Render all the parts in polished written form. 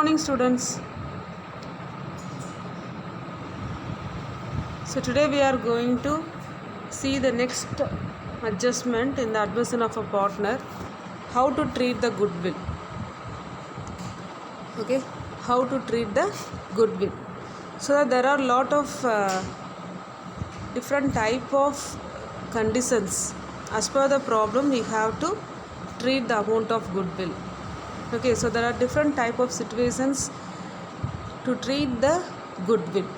morning, students. So today we are going to see the next adjustment in the admission of a partner, how to treat the goodwill. Okay, how to treat the goodwill. So there are a lot of different type of conditions. As per the problem, we have to treat the amount of goodwill. Okay, so there are different type of situations to treat the goodwill.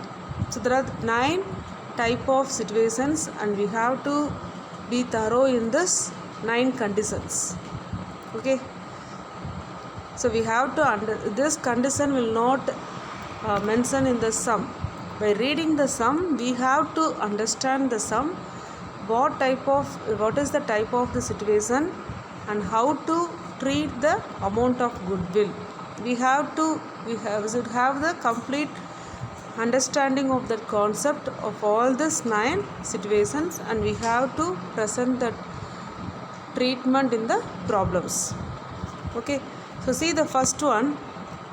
So there are 9 type of situations and we have to be thorough in this 9 conditions. Okay, so we have to this condition will not mention in the sum. By reading the sum, we have to understand the sum, what is the type of the situation and how to treat the amount of goodwill. We should have the complete understanding of the concept of all these 9 situations, and we have to present the treatment in the problems. Okay, so see the first one.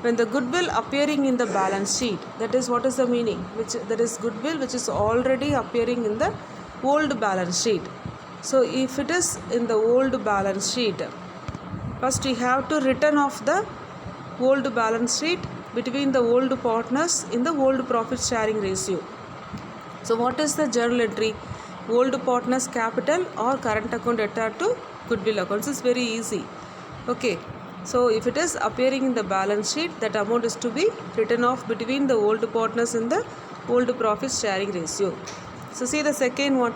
When the goodwill appearing in the balance sheet, that is, what is the meaning? There is goodwill which is already appearing in the old balance sheet. So if it is in the old balance sheet, first we have to return off the old balance sheet between the old partners in the old profit sharing ratio. So what is the journal entry? Old partners capital or current account debtor to goodwill accounts is very easy. Okay, so if it is appearing in the balance sheet, that amount is to be written off between the old partners in the old profit sharing ratio. So see the second one.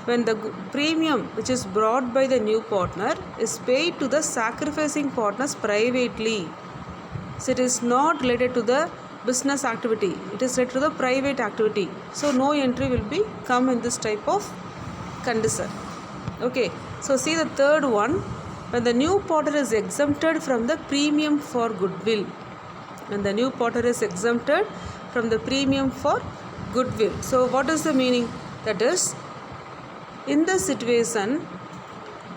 When the premium which is brought by the new partner is paid to the sacrificing partners privately. So it is not related to the business activity, it is related to the private activity. So no entry will be come in this type of condition. Okay, so see the third one. When the new partner is exempted from the premium for goodwill. When the new partner is exempted from the premium for goodwill. So what is the meaning? That is, in the situation,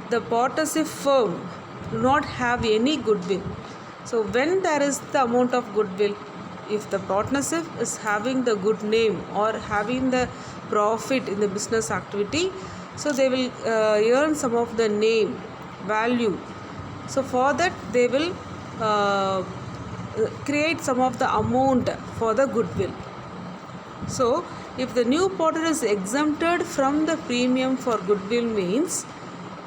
the partnership firm do not have any goodwill. So when there is the amount of goodwill, if the partnership is having the good name or having the profit in the business activity, so they will earn some of the name value. So for that they will create some of the amount for the goodwill. So if the new partner is exempted from the premium for goodwill means,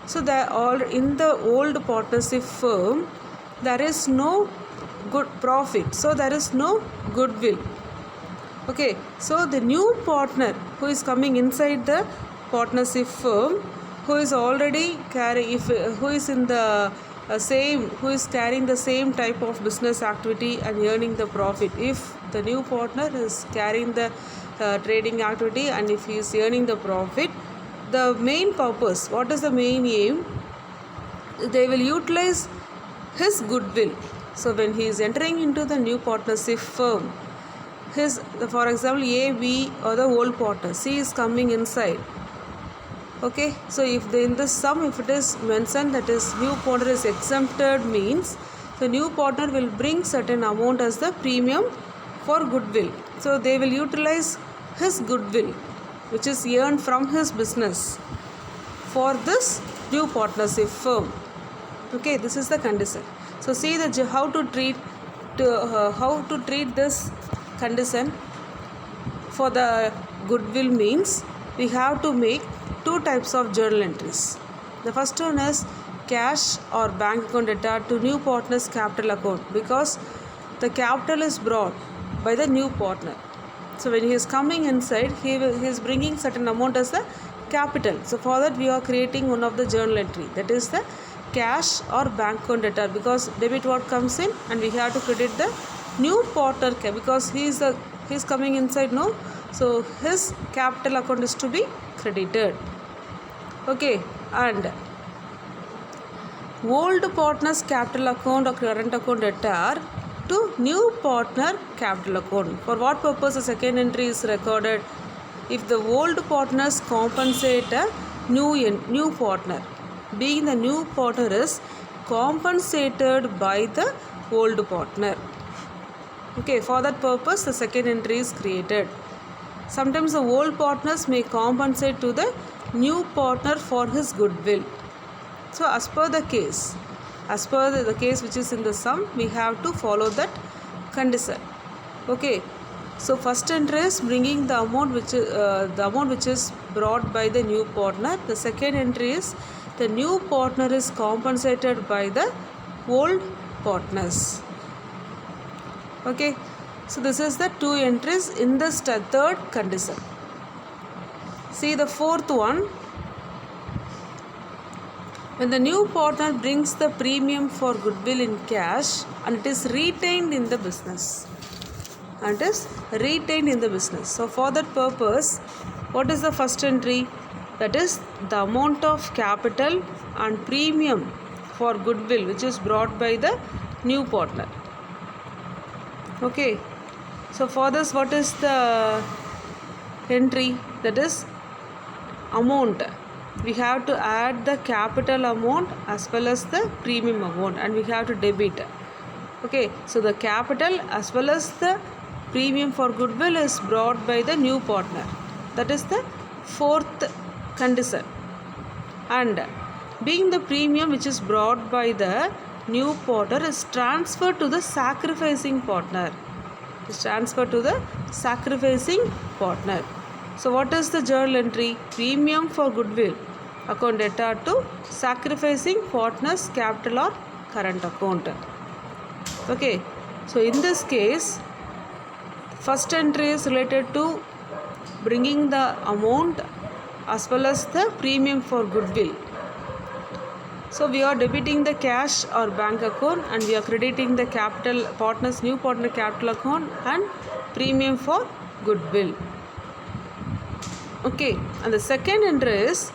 so that all in the old partnership firm there is no good profit, so there is no goodwill. Okay, so the new partner who is coming inside the partnership firm, who is already carrying who is carrying the same type of business activity and earning the profit. If the new partner is carrying the trading activity and if he is earning the profit, the main purpose, what is the main aim? They will utilize his goodwill. So when he is entering into the new partnership firm, for example, A, B or the old partner, C is coming inside. Okay, so if in this sum, if it is mentioned that is new partner is exempted means the new partner will bring certain amount as the premium for goodwill. So they will utilize his goodwill which is earned from his business for this new partnership firm. Okay, this is the condition. So see how to treat this condition for the goodwill means we have to make 2 types of journal entries. The first one is cash or bank account debtor to new partner's capital account, because the capital is brought by the new partner. So when he is coming inside, he is bringing certain amount as the capital. So for that we are creating one of the journal entry, that is the cash or bank account debtor, because debit what comes in and we have to credit the new partner because he is coming inside, no, so his capital account is to be credited. Okay, and old partner's capital account or current account debtor to new partner capital account. For what purpose the second entry is recorded? If the old partners compensate a new partner, being the new partner is compensated by the old partner. Okay, for that purpose the second entry is created. Sometimes the old partners may compensate to the new partner for his goodwill. So as per the case, the case which is in the sum, we have to follow that condition. Okay, so first entry is bringing the amount which is brought by the new partner. The second entry is the new partner is compensated by the old partners. Okay, so this is the two entries in the third condition. See the fourth one. When the new partner brings the premium for goodwill in cash and it is retained in the business. So for that purpose, what is the first entry? That is the amount of capital and premium for goodwill which is brought by the new partner. Okay, so for this, what is the entry? That is amount. We have to add the capital amount as well as the premium amount, and we have to debit. Okay, so the capital as well as the premium for goodwill is brought by the new partner. That is the fourth condition. And being the premium which is brought by the new partner is transferred to the sacrificing partner. So what is the journal entry? Premium for goodwill account debtor to sacrificing partner's capital or current account. Okay, so in this case, first entry is related to bringing the amount as well as the premium for goodwill. So we are debiting the cash or bank account and we are crediting the new partner capital account and premium for goodwill. Okay, and the second entry is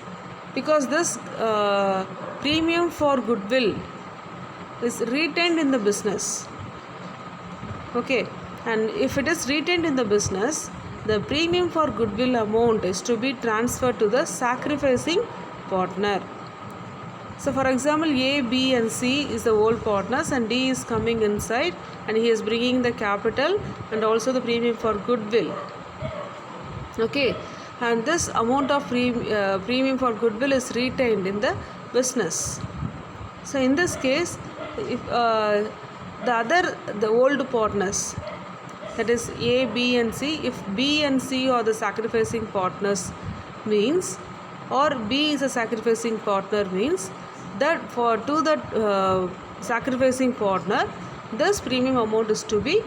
because this premium for goodwill is retained in the business. Okay, and if it is retained in the business, the premium for goodwill amount is to be transferred to the sacrificing partner. So for example, A, B and C is the old partners and D is coming inside and he is bringing the capital and also the premium for goodwill. Okay, and this amount of premium for goodwill is retained in the business. So in this case, if the old partners, that is A, B and C, if B and C are the sacrificing partners means, or B is a sacrificing partner means, that to that sacrificing partner this premium amount is to be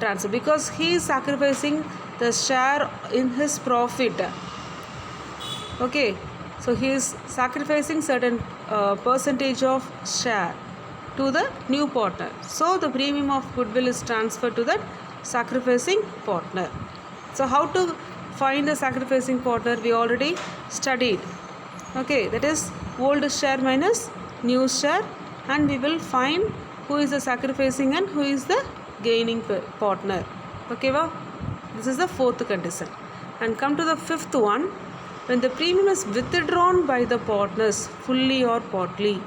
transferred because he is sacrificing the share in his profit. Okay, so he is sacrificing certain percentage of share to the new partner. So the premium of goodwill is transferred to that sacrificing partner. So how to find the sacrificing partner? We already studied. Okay, that is old share minus new share, and we will find who is the sacrificing and who is the gaining partner. Okay, well, this is the fourth condition. And come to the fifth one. When the premium is withdrawn by the partners fully or partly.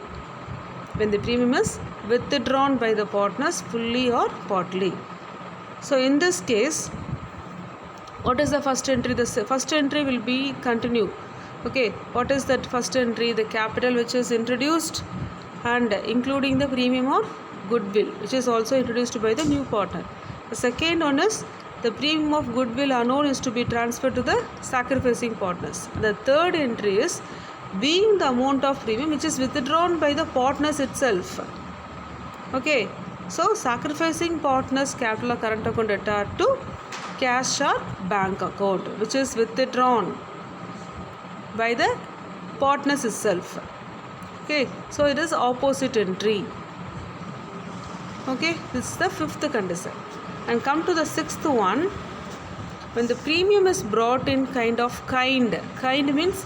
When the premium is withdrawn by the partners fully or partly. So in this case, what is the first entry? The first entry will be continue. Okay, what is that first entry? The capital which is introduced and including the premium or goodwill which is also introduced by the new partner. The second one is the premium of goodwill unknown is to be transferred to the sacrificing partners. The third entry is being the amount of premium which is withdrawn by the partners itself. Okay, so sacrificing partners capital or current account debtor to cash or bank account which is withdrawn by the partners itself. Okay, so it is opposite entry. Okay, this is the fifth condition. And come to the sixth one. When the premium is brought in kind means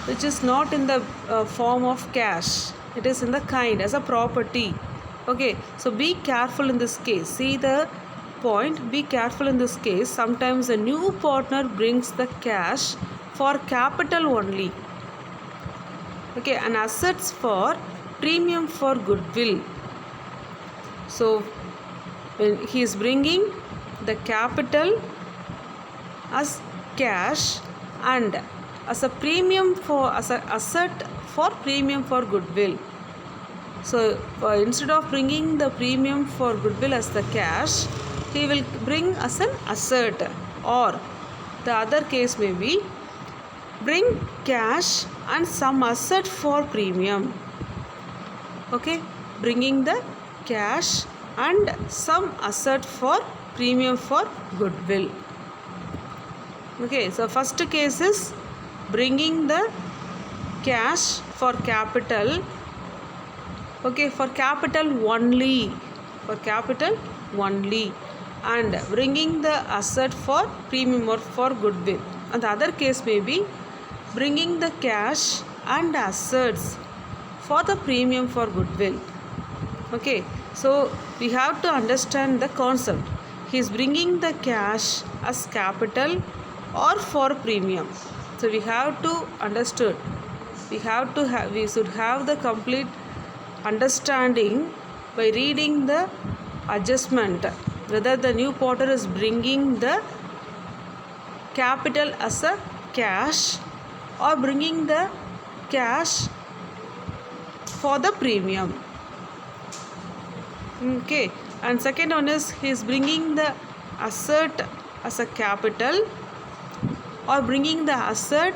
which is not in the form of cash, it is in the kind as a property. Okay, so be careful in this case. See the point, be careful in this case. Sometimes a new partner brings the cash for capital only. Okay, and assets for premium for goodwill. So when he is bringing the capital as cash and as a premium for as an asset for premium for goodwill. So instead of bringing the premium for goodwill as the cash, he will bring as an asset, or the other case may be bring cash and some asset for premium. Okay, bringing the cash and some asset for premium for goodwill. Okay, so first case is bringing the cash for capital. Okay, for capital only, and bringing the asset for premium or for goodwill. And the other case may be bringing the cash and assets for the premium for goodwill. Okay, so we have to understand the concept. He is bringing the cash as capital or for premium. So we have to understood. We should have the complete understanding by reading the adjustment, whether the new potter is bringing the capital as a cash or bringing the cash for the premium. Okay, and second one is he is bringing the asset as a capital or bringing the asset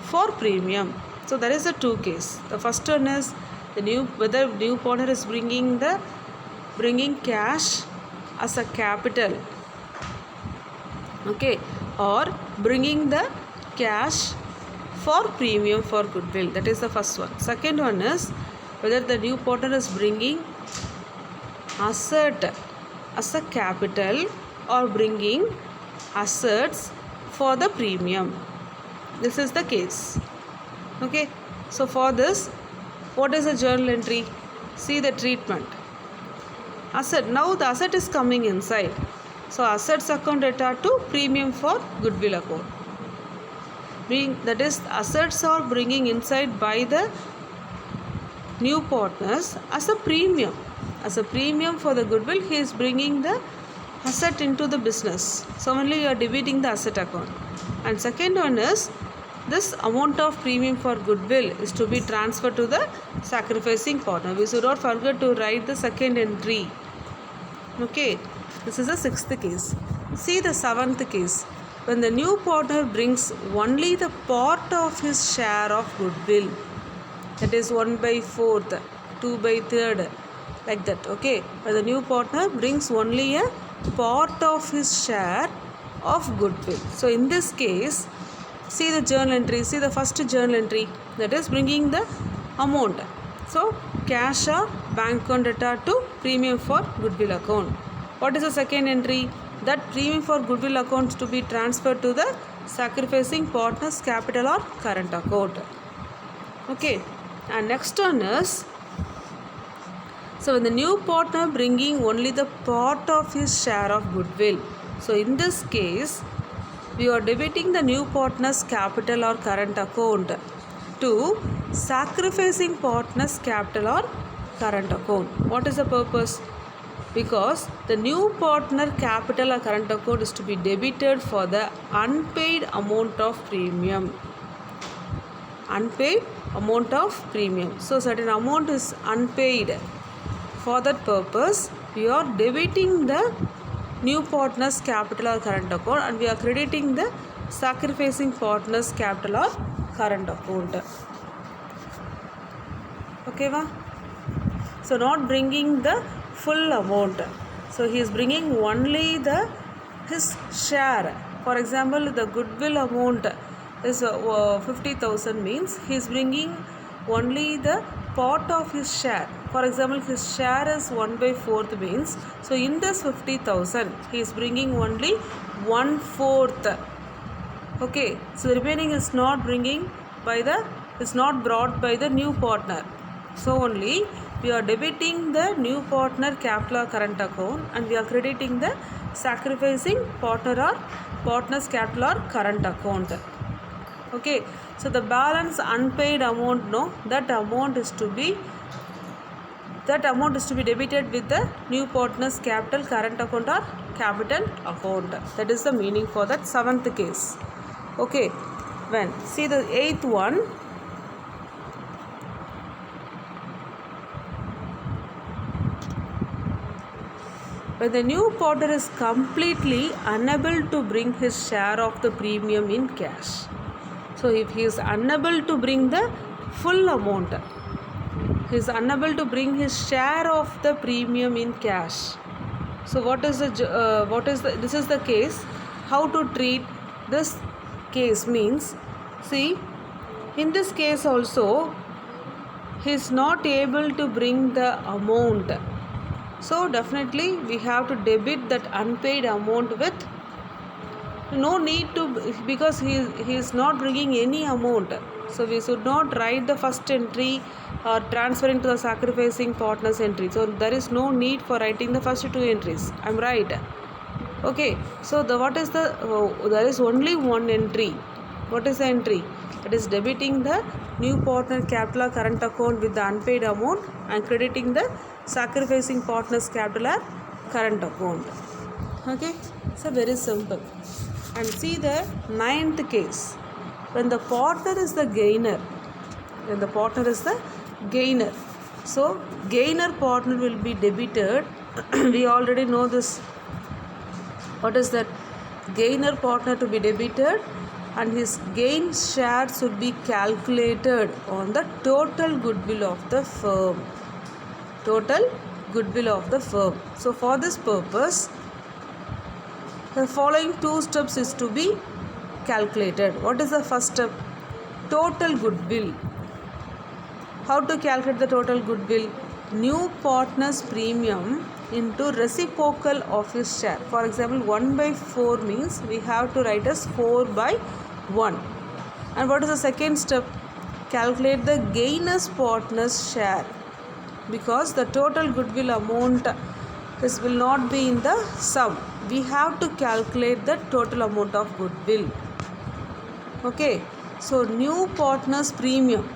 for premium. So there is a two case. The first one is whether new partner is bringing cash as a capital, okay, or bringing the cash for premium for goodwill. That is the first one. Second one is whether the new partner is bringing asset as a capital or bringing assets for the premium. This is the case. Okay, so for this, what is a journal entry? See the treatment. Asset. Now the asset is coming inside. So assets account data to premium for goodwill account. That is, assets are bringing inside by the new partners as a premium. As a premium for the goodwill, he is bringing the asset into the business. So only you are debiting the asset account. And second one is this amount of premium for goodwill is to be transferred to the sacrificing partner. We should not forget to write the second entry. Okay, this is the sixth case. See the seventh case. When the new partner brings only the part of his share of goodwill, that is 1/4, 2/3, like that. Okay, when the new partner brings only a part of his share of goodwill. So in this case, see the journal entry. See the first journal entry, that is bringing the amount. So cash or bank account data to premium for goodwill account. What is the second entry? That premium for goodwill accounts to be transferred to the sacrificing partner's capital or current account. Okay, and next one is, so when the new partner bringing only the part of his share of goodwill. So in this case, we are debiting the new partner's capital or current account to sacrificing partner's capital or current account. What is the purpose? Because the new partner capital or current account is to be debited for the unpaid amount of premium. Unpaid amount of premium. So certain amount is unpaid. For that purpose, we are debiting the new partner's capital or current account and we are crediting the sacrificing partner's capital or current account. Okay, va? So not bringing the full amount. So he is bringing only his share. For example, the goodwill amount is 50,000 means he is bringing only the part of his share. For example, his share is 1/4 means, so in this 50,000 he is bringing only 1/4. Okay, so the remaining is not brought by the new partner. So only we are debiting the new partner capital or current account and we are crediting the sacrificing partner or partner's capital or current account. Okay, so the balance unpaid amount, that amount is to be that amount is to be debited with the new partner's capital, current account or capital account. That is the meaning for that seventh case. Okay, when see the eighth one. When the new partner is completely unable to bring his share of the premium in cash. So if he is unable to bring the full amount, he is unable to bring his share of the premium in cash. So this is the case. How to treat this case means, see, in this case also he is not able to bring the amount. So definitely we have to debit that unpaid amount with no need to, because he is not bringing any amount. So we should not write the first entry or transferring to the sacrificing partner's entry. So there is no need for writing the first two entries. I'm right. Okay. So there is only one entry. What is the entry? That is debiting the new partner capital or current account with the unpaid amount and crediting the sacrificing partner's capital or current account. Okay. So very simple. And see the ninth case. When the partner is the gainer. So gainer partner will be debited. We already know this. What is that? Gainer partner to be debited, and his gain share should be calculated on the total goodwill of the firm. So for this purpose, the following two steps is to be calculated. What is the first step? Total goodwill. How to calculate the total goodwill? New partner's premium into reciprocal of his share. For example, 1/4 means we have to write as 4/1. And what is the second step? Calculate the gainer's partner's share, because the total goodwill amount will not be in the sum. We have to calculate the total amount of goodwill. Okay, so new partner's premium,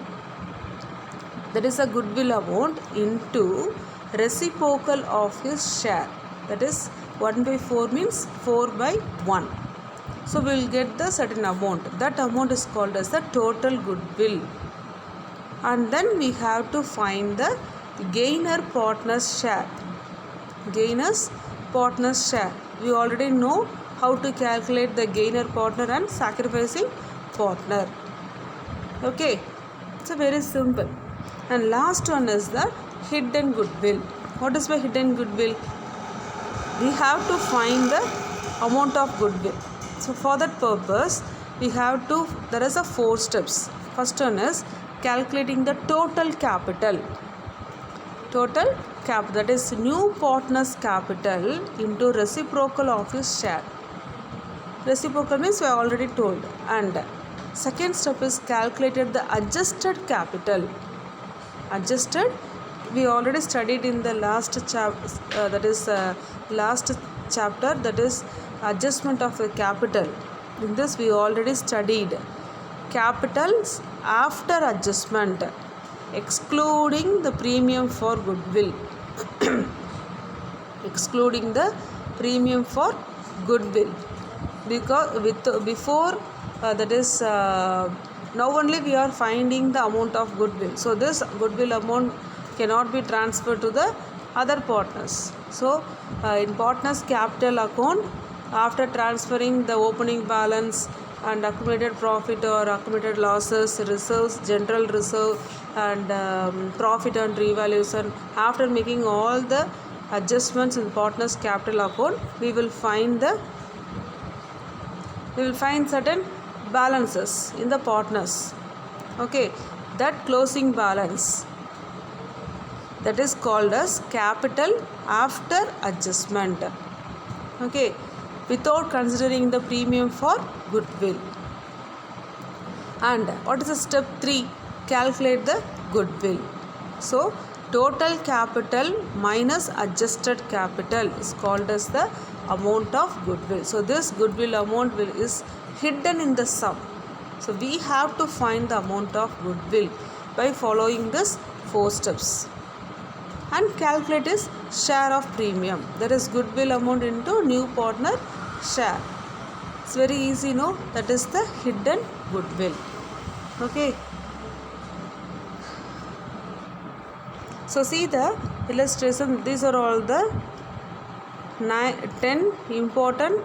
that is a goodwill amount, into reciprocal of his share, that is 1/4 means 4/1. So we will get the certain amount. That amount is called as the total goodwill. And then we have to find the gainer partner's share. We already know how to calculate the gainer partner and sacrificing partner. Okay, it's very simple. And last one is the hidden goodwill. What is the hidden goodwill? We have to find the amount of goodwill. So for that purpose, there is a 4 steps. First one is calculating the total capital. That is new partner's capital into reciprocal of his share. Reciprocal means we already told. And second step is calculated the adjusted capital. Adjusted, we already studied in the last chapter, that is adjustment of the capital. In this we already studied capitals after adjustment, excluding the premium for goodwill. Because now only we are finding the amount of goodwill. So this goodwill amount cannot be transferred to the other partners. So in partners capital account, after transferring the opening balance and accumulated profit or accumulated losses, reserves, general reserve, and profit and revaluation, after making all the adjustments in partners capital account, we will find certain balances in the partners. Okay, that closing balance, that is called as capital after adjustment. Okay, without considering the premium for goodwill. And what is the step 3? Calculate the goodwill. So total capital minus adjusted capital is called as the amount of goodwill. So this goodwill amount is hidden in the sum. So we have to find the amount of goodwill by following this 4 steps. and calculate his share of premium. That is goodwill amount into new partner share. It's very easy, no? That is the hidden goodwill. Okay. So see the illustration. These are all the 10 important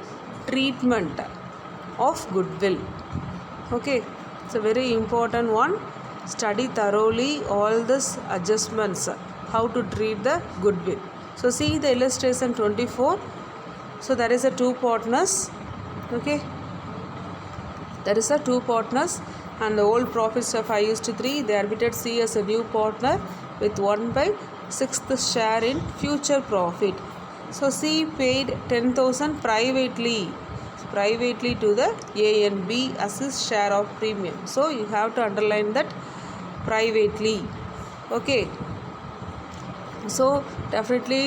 treatment of goodwill. Okay, it's a very important one. Study thoroughly all these adjustments, how to treat the goodwill. So see the illustration 24. So there is a two partners. Okay, there is a two partners, and the old profits of 5:3. They arbitrate C as a new partner with 1/6 share in future profit. So C paid 10,000 privately to the A and B as his share of premium. So you have to underline that privately. Okay. So definitely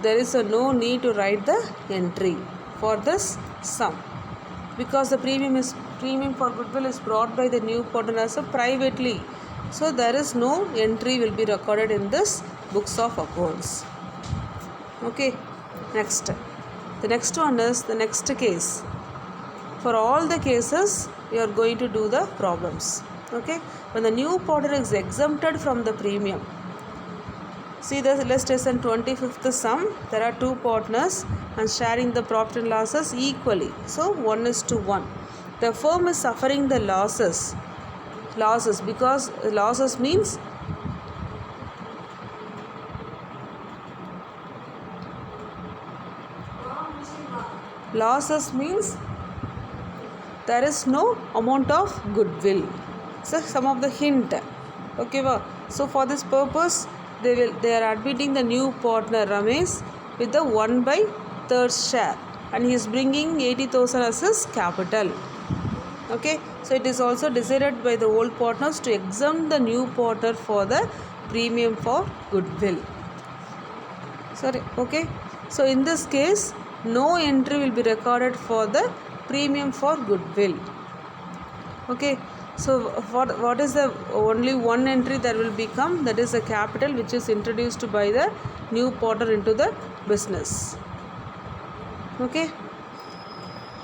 there is no need to write the entry for this sum, because the premium for goodwill is brought by the new partner as a privately. So there is no entry will be recorded in this books of accounts. Okay. Next. The next one is the next case. For all the cases, you are going to do the problems. Okay. When the new partner is exempted from the premium. See the illustration 25th sum. There are two partners and sharing the profit and losses equally. So 1:1. The firm is suffering the losses because losses means there is no amount of goodwill. So some of the hint. Okay, so for this purpose they are admitting the new partner Ramesh with the 1/3 share, and he is bringing 80,000 as his capital. Okay, so it is also decided by the old partners to exempt the new partner for the premium for goodwill. Sorry, okay. So in this case, no entry will be recorded for the premium for goodwill. Okay. So what is the only one entry that will become? That is the capital which is introduced by the new partner into the business. Okay.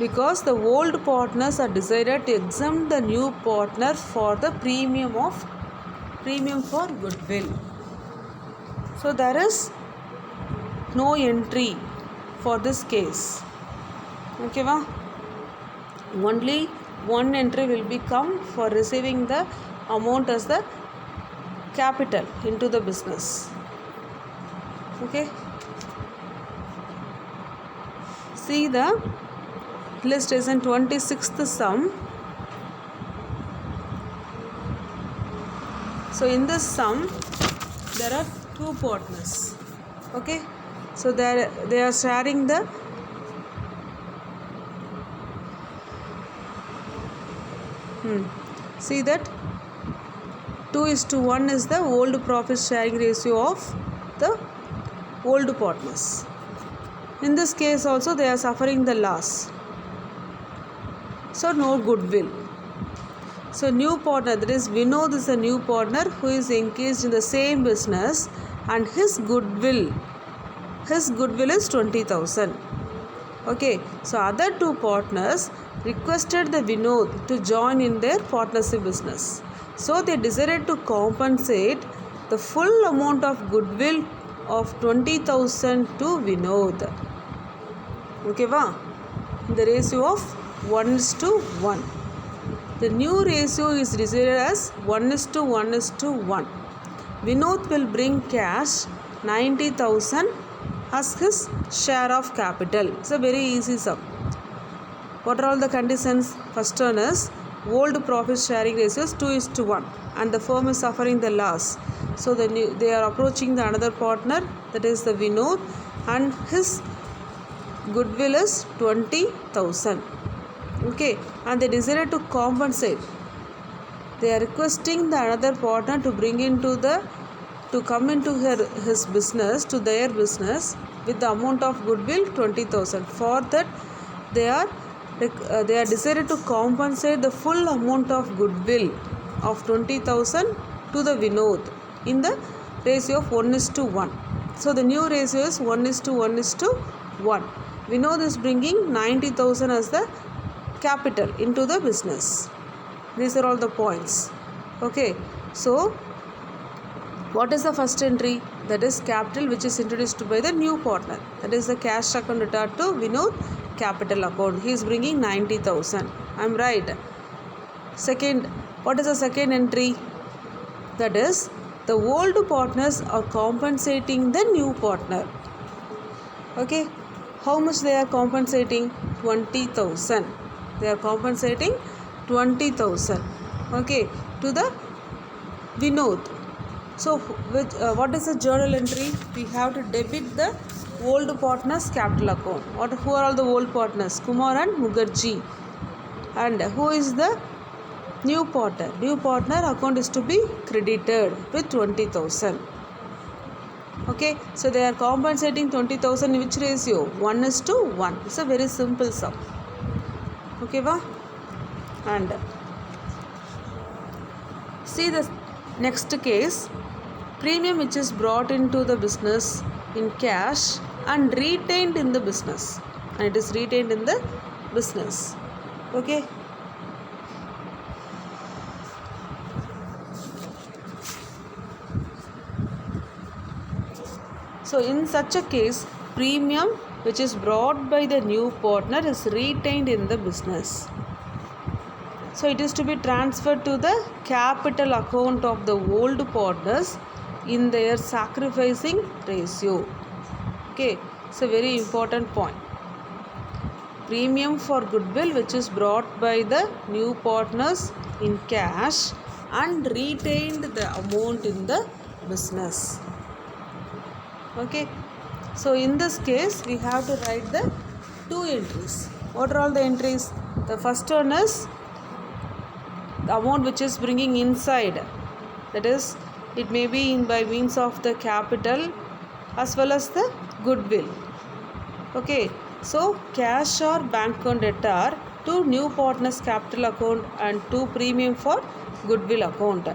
Because the old partners are decided to exempt the new partner for the premium for goodwill. So there is no entry for this case. Okay, va? Only one entry will become for receiving the amount as the capital into the business. Okay. See the illustration 26th sum. So in this sum there are two partners. Okay. So they are sharing the see that 2:1 is the old profit sharing ratio of the old partners. In this case also they are suffering the loss. So no goodwill. So new partner, that is Vinod is a new partner who is engaged in the same business, and his goodwill is 20,000. Okay, so other two partners requested the Vinod to join in their partnership business. So they decided to compensate the full amount of goodwill of 20,000 to Vinod. Okay, va? In the ratio of 1:1. The new ratio is decided as 1:1:1. Vinod will bring cash 90,000 as his share of capital. It's a very easy sum. What are all the conditions? First one is old profit sharing ratio is 2:1 and the firm is suffering the loss. So they are approaching the another partner, that is the Vinod, and his goodwill is 20,000. Okay, and they decided to compensate. They are requesting the another partner to come into his business, to their business, with the amount of goodwill 20,000. For that they are decided to compensate the full amount of goodwill of 20,000 to the Vinod in the ratio of 1:1. So the new ratio is 1:1:1. We know this bringing 90,000 as the capital into the business. These are all the points. Okay, so what is the first entry? That is capital, which is introduced by the new partner. That is the cash account retired to Vinod capital account. He is bringing 90,000. I am right. Second, what is the second entry? That is the old partners are compensating the new partner. Okay, how much they are compensating? 20,000. They are compensating 20,000. Okay, to the Vinod. So what is the journal entry? We have to debit the old partners capital account. Who are all the old partners? Kumar and Mukherjee. And who is the new partner? New partner account is to be credited with 20,000. Okay, so they are compensating 20,000 in which ratio? 1:1. It's a very simple sum. Okay, va? And see the next case. Premium which is brought into the business in cash and retained in the business. And it is retained in the business. Okay. So in such a case, premium which is brought by the new partner is retained in the business. So it is to be transferred to the capital account of the old partners in their sacrificing ratio. Okay, it's a very important point. Premium for goodwill which is brought by the new partners in cash and retained the amount in the business. Okay, so in this case we have to write the two entries. What are all the entries? The first one is the amount which is bringing inside. That is, it may be by means of the capital as well as the goodwill. Okay, so cash or bank account debtor to new partners capital account and to premium for goodwill account.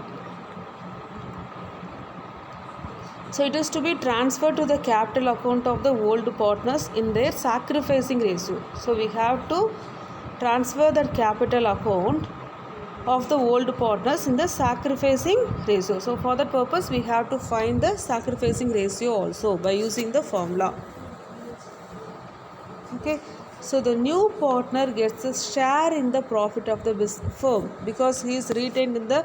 So it is to be transferred to the capital account of the old partners in their sacrificing ratio. So we have to transfer that capital account of the old partners in the sacrificing ratio. So for that purpose we have to find the sacrificing ratio also by using the formula. Okay, so the new partner gets a share in the profit of the firm because he is retained in the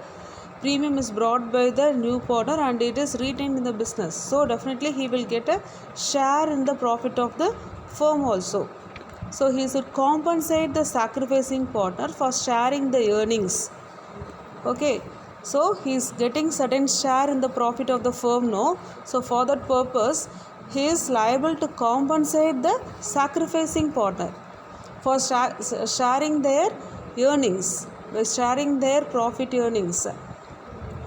premium is brought by the new partner and it is retained in the business. So definitely he will get a share in the profit of the firm also. So he should compensate the sacrificing partner for sharing the earnings. Okay, so he is getting certain share in the profit of the firm, no? So for that purpose he is liable to compensate the sacrificing partner for sharing their earnings, by sharing their profit earnings.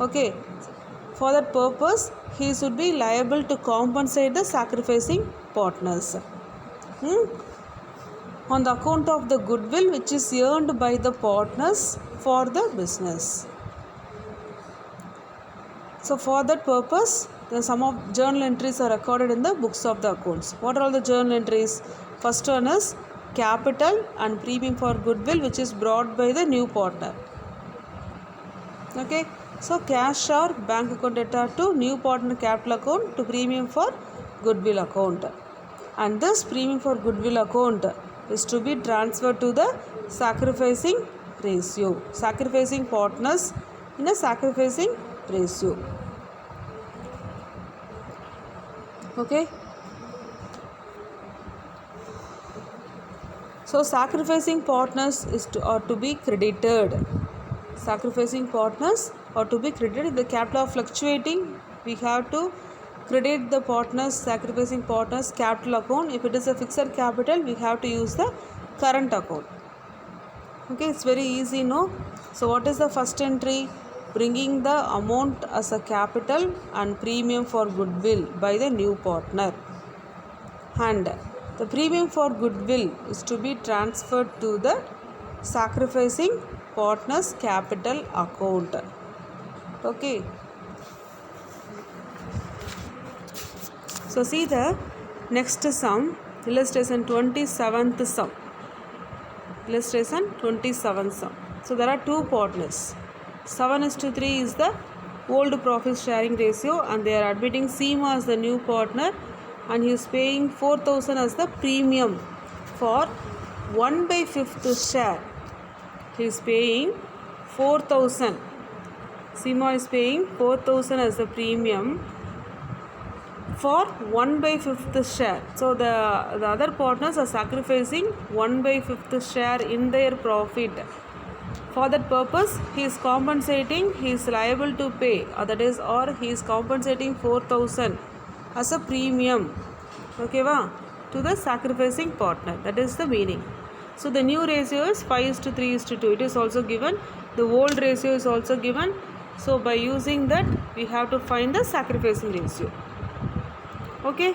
Okay, for that purpose he should be liable to compensate the sacrificing partners on the account of the goodwill which is earned by the partners for the business. So for that purpose the sum of journal entries are recorded in the books of the accounts. What are all the journal entries? First one is capital and premium for goodwill which is brought by the new partner. Okay, so cash or bank account debtor to new partner capital account to premium for goodwill account. And this premium for goodwill account is to be transferred to the sacrificing ratio. Sacrificing partners in a sacrificing ratio. Okay. So sacrificing partners are to be credited. Sacrificing partners are to be credited. If the capital are fluctuating, we have to credit the partners, sacrificing partners capital account. If it is a fixed capital, we have to use the current account. Okay, it's very easy, no? So what is the first entry? Bringing the amount as a capital and premium for goodwill by the new partner. And the premium for goodwill is to be transferred to the sacrificing partners capital account. Okay. So So see the next sum, illustration 27th sum. Illustration 27th sum. So there are two partners. 7:3 is the old profit sharing ratio, and they are admitting Seema as the new partner, and he is paying 4,000 as the premium for 1/5 share. He is paying 4,000. Seema is paying 4,000 as the premium for 1/5 share. So the other partners are sacrificing 1/5 share in their profit. For that purpose, he is compensating, he is liable to pay, or he is compensating 4,000 as a premium, okay va, to the sacrificing partner. That is the meaning. So the new ratio is 5:3:2. It is also given. The old ratio is also given. So by using that, we have to find the sacrificing ratio. Okay.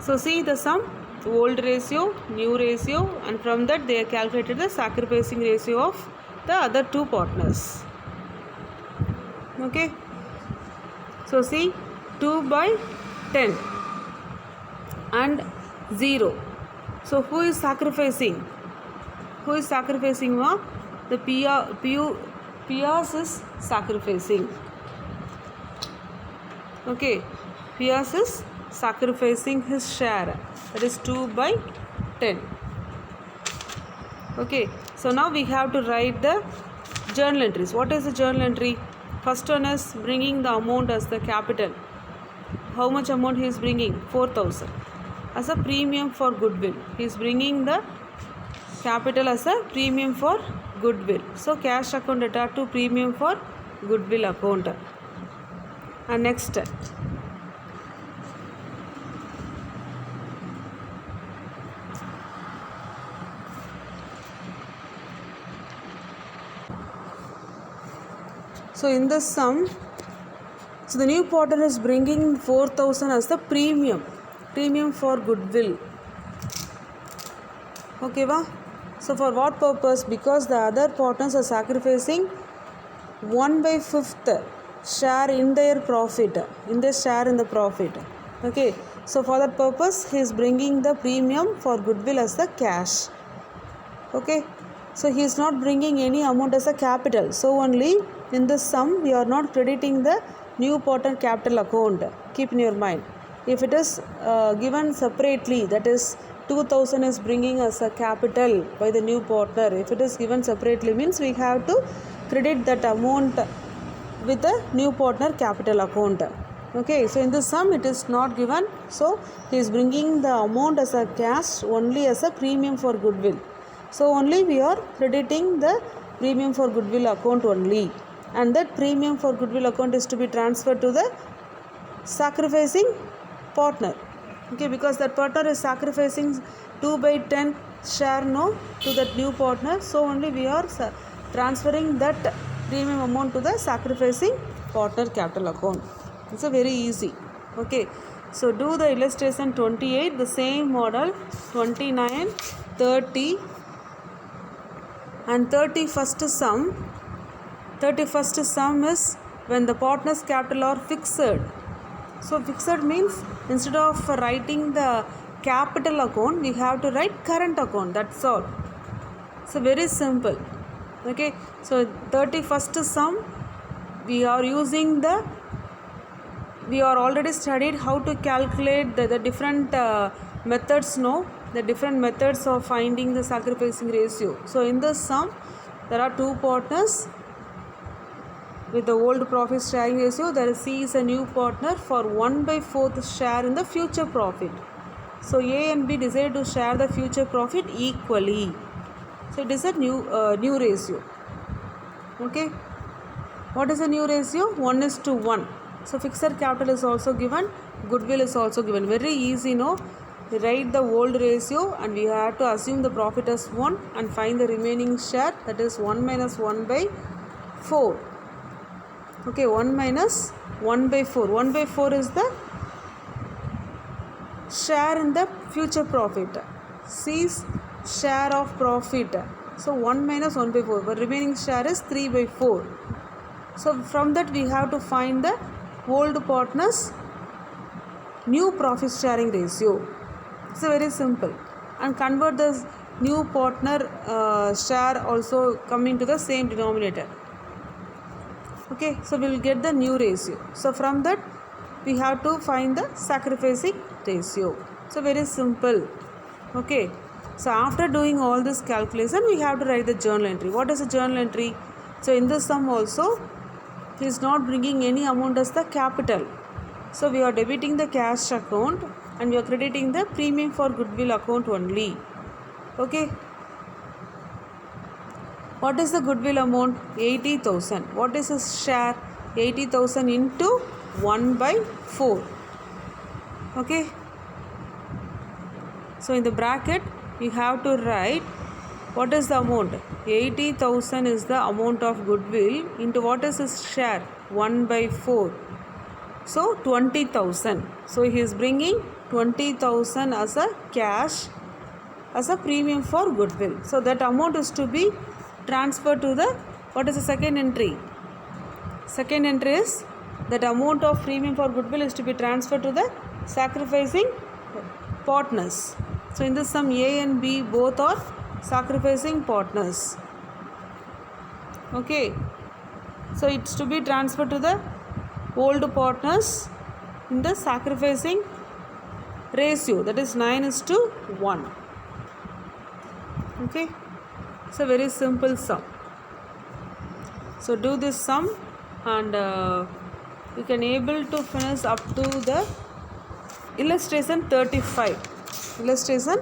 So see the sum, old ratio, new ratio, and from that they have calculated the sacrificing ratio of the other two partners. Okay. So see 2/10 and 0. So who is sacrificing? Who is sacrificing? The Piers is sacrificing. Okay, Piers is sacrificing his share. That is 2/10. Okay, so now we have to write the journal entries. What is the journal entry? First one is bringing the amount as the capital. How much amount he is bringing? 4,000 as a premium for goodwill. He is bringing the capital as a premium for goodwill. So cash account attached to premium for goodwill account. And next, so in this sum, so the new partner is bringing 4,000 as the premium for goodwill. Okay va? So for what purpose? Because the other partners are sacrificing 1/5 share in their profit, in their share in the profit. Okay, so for that purpose he is bringing the premium for goodwill as the cash. Okay, so he is not bringing any amount as a capital. So only in this sum we are not crediting the new partner capital account. Keep in your mind, if it is given separately, that is 2,000 is bringing as a capital by the new partner. If it is given separately, means we have to credit that amount with the new partner capital account. Okay, so in this sum it is not given. So he is bringing the amount as a cash only as a premium for goodwill. So only we are crediting the premium for goodwill account only, and that premium for goodwill account is to be transferred to the sacrificing partner. Okay, because that partner is sacrificing 2/10 share to that new partner. So only we are transferring that premium amount to the sacrificing partner capital account. It's a very easy. Okay, so do the illustration 28, the same model, 29, 30 and 31st sum. 31st sum is when the partner's capital are fixed. So fixed means instead of writing the capital account, we have to write current account. That's all. So very simple. Okay, so 31st sum, we are using we are already studied how to calculate the different methods, the different methods of finding the sacrificing ratio. So in this sum, there are two partners with the old profit sharing ratio. There is C is a new partner for 1/4 share in the future profit. So A and B decide to share the future profit equally. So it is a new ratio. Okay, what is a new ratio? 1:1. So fixed capital is also given, goodwill is also given. Very easy, we write the old ratio and we have to assume the profit as 1 and find the remaining share, that is 1 minus 1/4. Okay, 1 minus 1/4. 1/4 is the share in the future profit. C's share of profit. So 1 minus 1/4. But remaining share is 3/4. So from that we have to find the old partner's new profit sharing ratio. It's very simple. And convert the new partner share also coming to the same denominator. Okay, so we will get the new ratio. So from that we have to find the sacrificing ratio. So very simple. Okay, so after doing all this calculation, we have to write the journal entry. What is a journal entry? So in this sum also, he is not bringing any amount as the capital. So we are debiting the cash account and we are crediting the premium for goodwill account only. Okay. What is the goodwill amount? 80,000. What is his share? 80,000 into 1/4. Okay. So in the bracket, you have to write what is the amount. 80,000 is the amount of goodwill into what is his share? 1/4. So 20,000. So he is bringing 20,000 as a cash, as a premium for goodwill. So that amount is to be transferred to the, what is the second entry? Second entry is that amount of premium for goodwill is to be transferred to the sacrificing partners. So in this sum, A and B both are sacrificing partners. Okay. So it's to be transferred to the old partners in the sacrificing ratio, that is 9:1. Okay. It's a very simple sum. So do this sum and you can able to finish up to the illustration 35. Illustration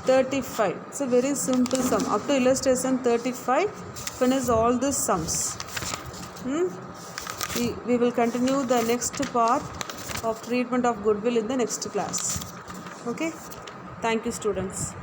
35. It's a very simple sum. Up to illustration 35, finish all these sums. We will continue the next part of treatment of goodwill in the next class. Okay. Thank you, students.